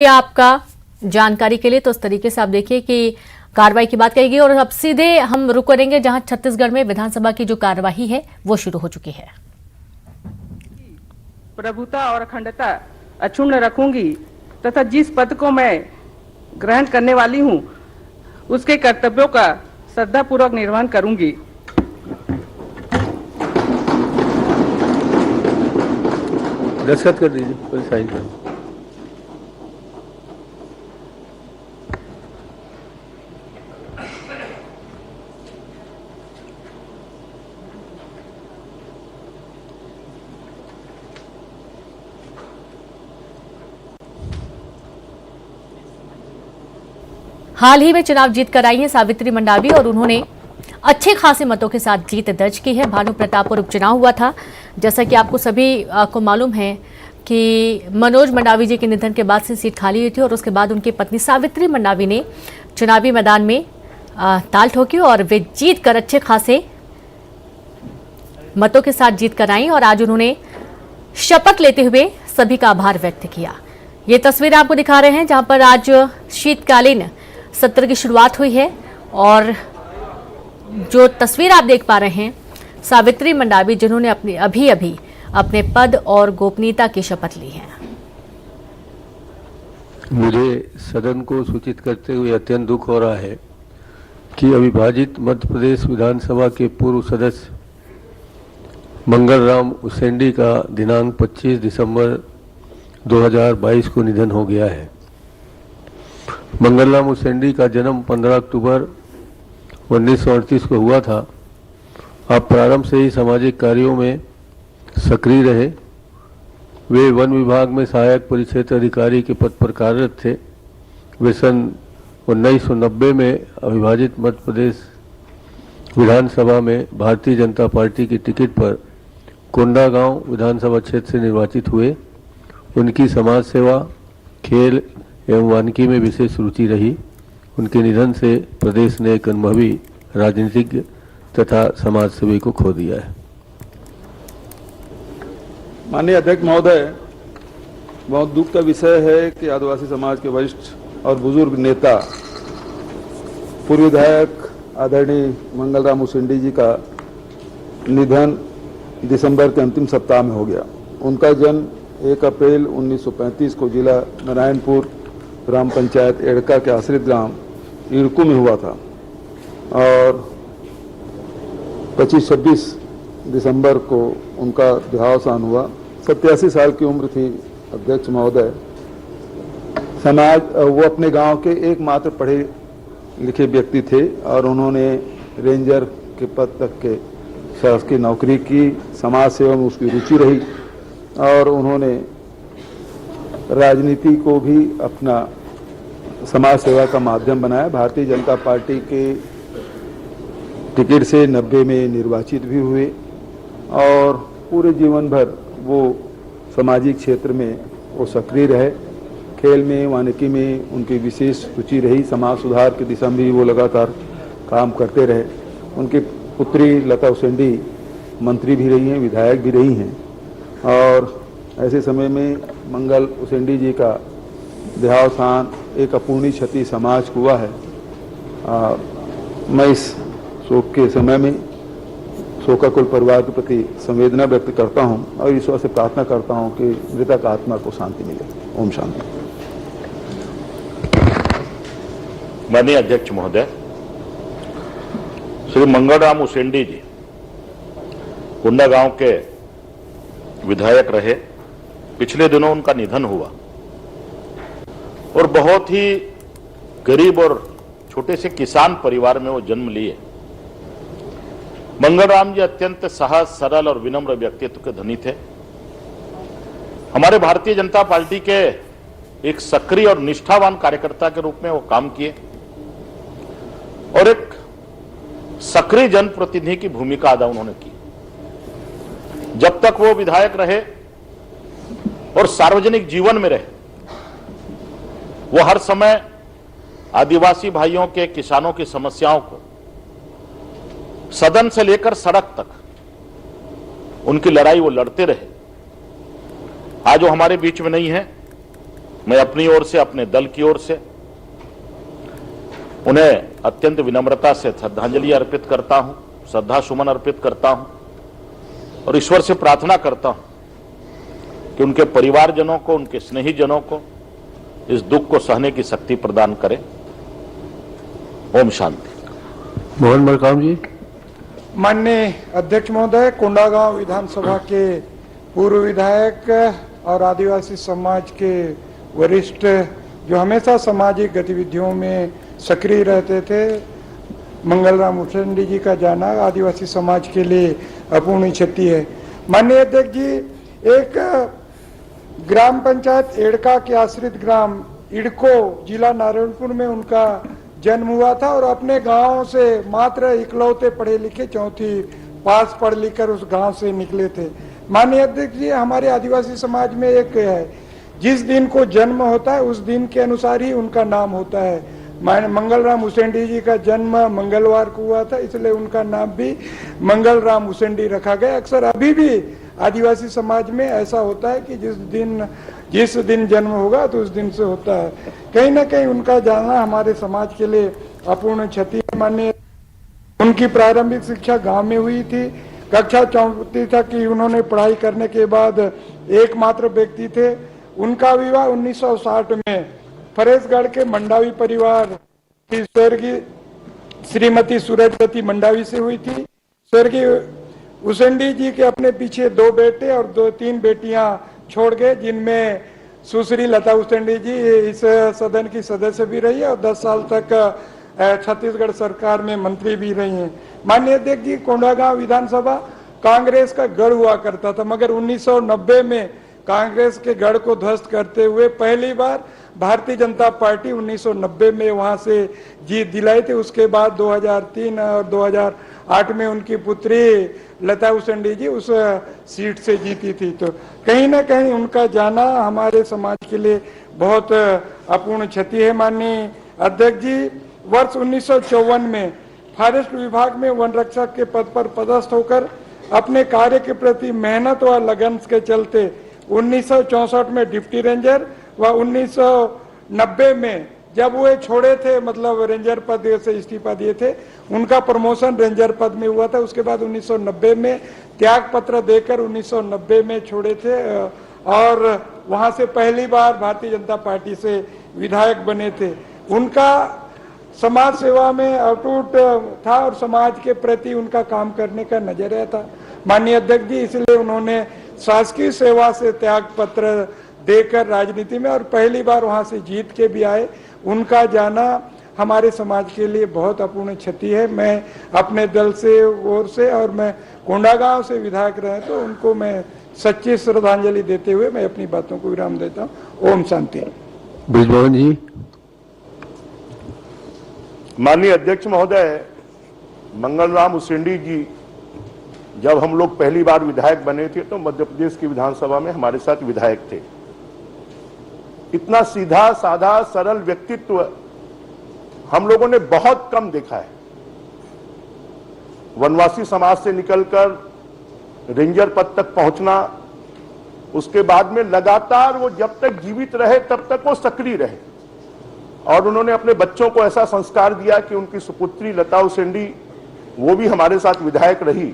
आपका जानकारी के लिए। तो इस तरीके से आप देखिए कि कार्रवाई की बात कहेगी और अब सीधे हम रुक करेंगे जहां छत्तीसगढ़ में विधानसभा की जो कार्यवाही है वो शुरू हो चुकी है। प्रभुता और अखंडता अक्षुण्ण रखूंगी तथा जिस पद को मैं ग्रहण करने वाली हूं उसके कर्तव्यों का श्रद्धापूर्वक निर्वहन करूंगी। दस्तखत कर दीजिए, साइन कर। हाल ही में चुनाव जीत कर आई हैं सावित्री मंडावी और उन्होंने अच्छे खासे मतों के साथ जीत दर्ज की है। भानु प्रतापपुर उपचुनाव हुआ था, जैसा कि आपको सभी को मालूम है कि मनोज मंडावी जी के निधन के बाद से सीट खाली हुई थी और उसके बाद उनकी पत्नी सावित्री मंडावी ने चुनावी मैदान में ताल ठोकी और वे जीत कर अच्छे खासे मतों के साथ जीत कर आई और आज उन्होंने शपथ लेते हुए सभी का आभार व्यक्त किया। ये तस्वीर आपको दिखा रहे हैं जहां पर आज शीतकालीन सत्र की शुरुआत हुई है और जो तस्वीर आप देख पा रहे हैं सावित्री मंडावी जिन्होंने अभी अपने पद और गोपनीयता की शपथ ली है। मुझे सदन को सूचित करते हुए अत्यंत दुख हो रहा है कि अविभाजित मध्य प्रदेश विधानसभा के पूर्व सदस्य मंगल राम उसेंडी का दिनांक 25 दिसंबर 2022 को निधन हो गया है। मंगल राम उसेंडी का जन्म 15 अक्टूबर 1938 को हुआ था। आप प्रारंभ से ही सामाजिक कार्यों में सक्रिय रहे। वे वन विभाग में सहायक परिक्षेत्र अधिकारी के पद पर कार्यरत थे। वे सन 1990 में अविभाजित मध्य प्रदेश विधानसभा में भारतीय जनता पार्टी की टिकट पर कोंडागांव विधानसभा क्षेत्र से निर्वाचित हुए। उनकी समाज सेवा, खेल एवं वानिकी में विशेष रुचि रही। उनके निधन से प्रदेश ने एक अनुभवी राजनीतिज्ञ तथा समाजसेवी को खो दिया है। माननीय अध्यक्ष महोदय, बहुत दुख का विषय है कि आदिवासी समाज के वरिष्ठ और बुजुर्ग नेता पूर्व विधायक आदरणीय मंगल राम उसेंडी जी का निधन दिसंबर के अंतिम सप्ताह में हो गया। उनका जन्म 1 अप्रैल 1935 को जिला नारायणपुर ग्राम पंचायत एड़का के आश्रित ग्राम इड़कू में हुआ था और 25-26 दिसंबर को उनका देहावसान हुआ। 87 साल की उम्र थी अध्यक्ष महोदय। वो अपने गांव के एकमात्र पढ़े लिखे व्यक्ति थे और उन्होंने रेंजर के पद तक के शासकीय नौकरी की। समाज सेवा में उसकी रुचि रही और उन्होंने राजनीति को भी अपना समाज सेवा का माध्यम बनाया। भारतीय जनता पार्टी के टिकट से 90 में निर्वाचित भी हुए और पूरे जीवन भर वो सामाजिक क्षेत्र में वो सक्रिय रहे। खेल में, वानिकी में उनकी विशेष रुचि रही। समाज सुधार की दिशा में भी वो लगातार काम करते रहे। उनकी पुत्री लता उसेंडी मंत्री भी रही हैं, विधायक भी रही हैं और ऐसे समय में मंगल उसेंडी जी का देहावसान एक अपूर्णीय क्षति समाज को हुआ है। मैं इस शोक के समय में शोकाकुल परिवार के प्रति संवेदना व्यक्त करता हूं और ईश्वर से प्रार्थना करता हूं कि मृतक आत्मा को शांति मिले। ओम शांति। माननीय अध्यक्ष महोदय, श्री मंगल राम उसेंडी जी कोंडागांव के विधायक रहे। पिछले दिनों उनका निधन हुआ और बहुत ही गरीब और छोटे से किसान परिवार में वो जन्म लिए। मंगल राम जी अत्यंत सहज, सरल और विनम्र व्यक्तित्व के धनी थे। हमारे भारतीय जनता पार्टी के एक सक्रिय और निष्ठावान कार्यकर्ता के रूप में वो काम किए और एक सक्रिय जनप्रतिनिधि की भूमिका अदा उन्होंने की। जब तक वो विधायक रहे और सार्वजनिक जीवन में रहे, वो हर समय आदिवासी भाइयों के, किसानों की समस्याओं को सदन से लेकर सड़क तक उनकी लड़ाई वो लड़ते रहे। आज वो हमारे बीच में नहीं है, मैं अपनी ओर से, अपने दल की ओर से उन्हें अत्यंत विनम्रता से श्रद्धांजलि अर्पित करता हूं, श्रद्धा सुमन अर्पित करता हूं और ईश्वर से प्रार्थना करता हूं कि उनके परिवारजनों को, उनके स्नेहीजनों को इस दुख को सहने की शक्ति प्रदान करे। ओम शांति। मोहन मरकाम जी। माननीय अध्यक्ष महोदय, कोंडागांव विधानसभा के पूर्व विधायक और आदिवासी समाज के वरिष्ठ जो हमेशा सामाजिक गतिविधियों में सक्रिय रहते थे, मंगलराम उसेंडी जी का जाना आदिवासी समाज के लिए अपूर्णीय क्षति है। माननीय अध्यक्ष जी, एक ग्राम पंचायत एड़का के आश्रित ग्राम इड़को, जिला नारायणपुर में उनका जन्म हुआ था और अपने गांव से मात्र इकलौते पढ़े लिखे चौथी पास पढ़ लिख कर उस गांव से निकले थे। माननीय अध्यक्ष जी, हमारे आदिवासी समाज में एक है, जिस दिन को जन्म होता है उस दिन के अनुसार ही उनका नाम होता है। मंगलराम उसेंडी जी का जन्म मंगलवार को हुआ था, इसलिए उनका नाम भी मंगलराम उसेंडी रखा गया। अक्सर अभी भी आदिवासी समाज में ऐसा होता है कि जिस दिन जन्म होगा तो उस दिन से होता है। कहीं ना कहीं उनका जाना हमारे समाज के लिए अपूर्ण क्षति है। माननीय, उनकी प्रारंभिक शिक्षा गांव में हुई थी। कक्षा 4 तक की उन्होंने पढ़ाई करने के बाद एकमात्र व्यक्ति थे। उनका विवाह 1960 में फरेशगढ़ के मंडावी परिवार की स्वर्गीय श्रीमती सूरजवती मंडावी से हुई थी। स्वर्गीय उसेंडी जी के अपने पीछे 2 बेटे और 3 बेटियां छोड़ गए, जिनमें सुश्री लता उसेंडी जी इस सदन की सदस्य भी रही है और 10 साल तक छत्तीसगढ़ सरकार में मंत्री भी रही हैं। माननीय अध्यक्ष जी, कोंडागांव विधानसभा कांग्रेस का गढ़ हुआ करता था, मगर 1990 में कांग्रेस के गढ़ को ध्वस्त करते हुए पहली बार भारतीय जनता पार्टी 1990 में वहां से जीत दिलाई थी। उसके बाद 2003 और 2008 में उनकी पुत्री लता उसेंडी जी उस सीट से जीती थी। तो कहीं ना कहीं उनका जाना हमारे समाज के लिए बहुत अपूर्ण क्षति है। माननीय अध्यक्ष जी, वर्ष 1954 में फॉरेस्ट विभाग में वन रक्षक के पद पर पदस्थ होकर अपने कार्य के प्रति मेहनत व लगन के चलते 1964 में डिप्टी रेंजर व 1990 में जब वो छोड़े थे, मतलब रेंजर पद से इस्तीफा दिए थे, उनका प्रमोशन रेंजर पद में हुआ था। उसके बाद 1990 में त्याग पत्र देकर 1990 में छोड़े थे और वहां से पहली बार भारतीय जनता पार्टी से विधायक बने थे। उनका समाज सेवा में अटूट था और समाज के प्रति उनका काम करने का नजरिया था। माननीय अध्यक्ष जी, इसलिए उन्होंने शासकीय सेवा से त्याग पत्र देकर राजनीति में और पहली बार वहां से जीत के भी आए। उनका जाना हमारे समाज के लिए बहुत अपूर्ण क्षति है। मैं अपने दल से ओर से और मैं कोंडागांव से विधायक रहे तो उनको मैं सच्ची श्रद्धांजलि देते हुए मैं अपनी बातों को विराम देता हूँ। ओम शांति। ब्रिजमोहन जी। माननीय अध्यक्ष महोदय, मंगलराम उसेंडी जी जब हम लोग पहली बार विधायक बने थे तो मध्य प्रदेश की विधानसभा में हमारे साथ विधायक थे। इतना सीधा साधा सरल व्यक्तित्व हम लोगों ने बहुत कम देखा है। वनवासी समाज से निकलकर रेंजर पद तक पहुंचना, उसके बाद में लगातार वो जब तक जीवित रहे तब तक वो सक्रिय रहे और उन्होंने अपने बच्चों को ऐसा संस्कार दिया कि उनकी सुपुत्री लता उसेंडी वो भी हमारे साथ विधायक रही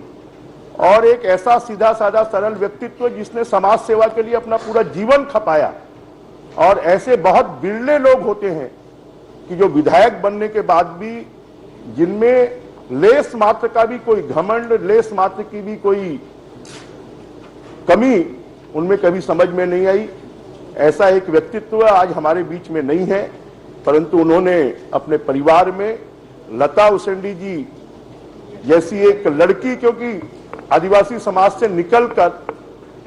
और एक ऐसा सीधा साधा सरल व्यक्तित्व जिसने समाज सेवा के लिए अपना पूरा जीवन खपाया। और ऐसे बहुत बिरले लोग होते हैं कि जो विधायक बनने के बाद भी जिनमें लेस मात्र का भी कोई घमंड, लेस मात्र की भी कोई कमी उनमें कभी समझ में नहीं आई। ऐसा एक व्यक्तित्व आज हमारे बीच में नहीं है, परंतु उन्होंने अपने परिवार में लता उसेंडी जी जैसी एक लड़की, क्योंकि आदिवासी समाज से निकलकर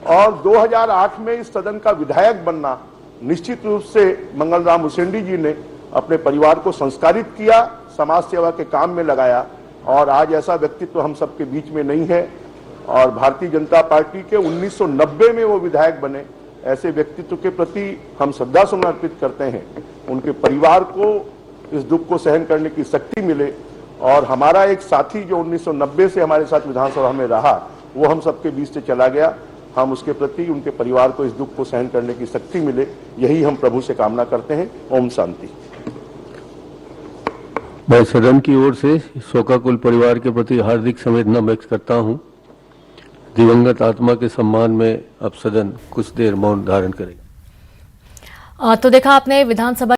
और 2008 में इस सदन का विधायक बनना, निश्चित रूप से मंगलराम उसेंडी जी ने अपने परिवार को संस्कारित किया, समाज सेवा के काम में लगाया और आज ऐसा व्यक्तित्व हम सबके बीच में नहीं है। और भारतीय जनता पार्टी के 1990 में वो विधायक बने, ऐसे व्यक्तित्व के प्रति हम श्रद्धासुमन अर्पित करते हैं। उनके परिवार को इस दुख को सहन करने की शक्ति मिले और हमारा एक साथी जो 1990 से हमारे साथ विधानसभा में रहा वो हम सबके बीच से चला गया। हम उसके प्रति उनके परिवार को इस दुख को सहन करने की शक्ति मिले, यही हम प्रभु से कामना करते हैं। ओम शांति। मैं सदन की ओर से शोकाकुल परिवार के प्रति हार्दिक संवेदना व्यक्त करता हूं। दिवंगत आत्मा के सम्मान में अब सदन कुछ देर मौन धारण करेगा। तो देखा आपने विधानसभा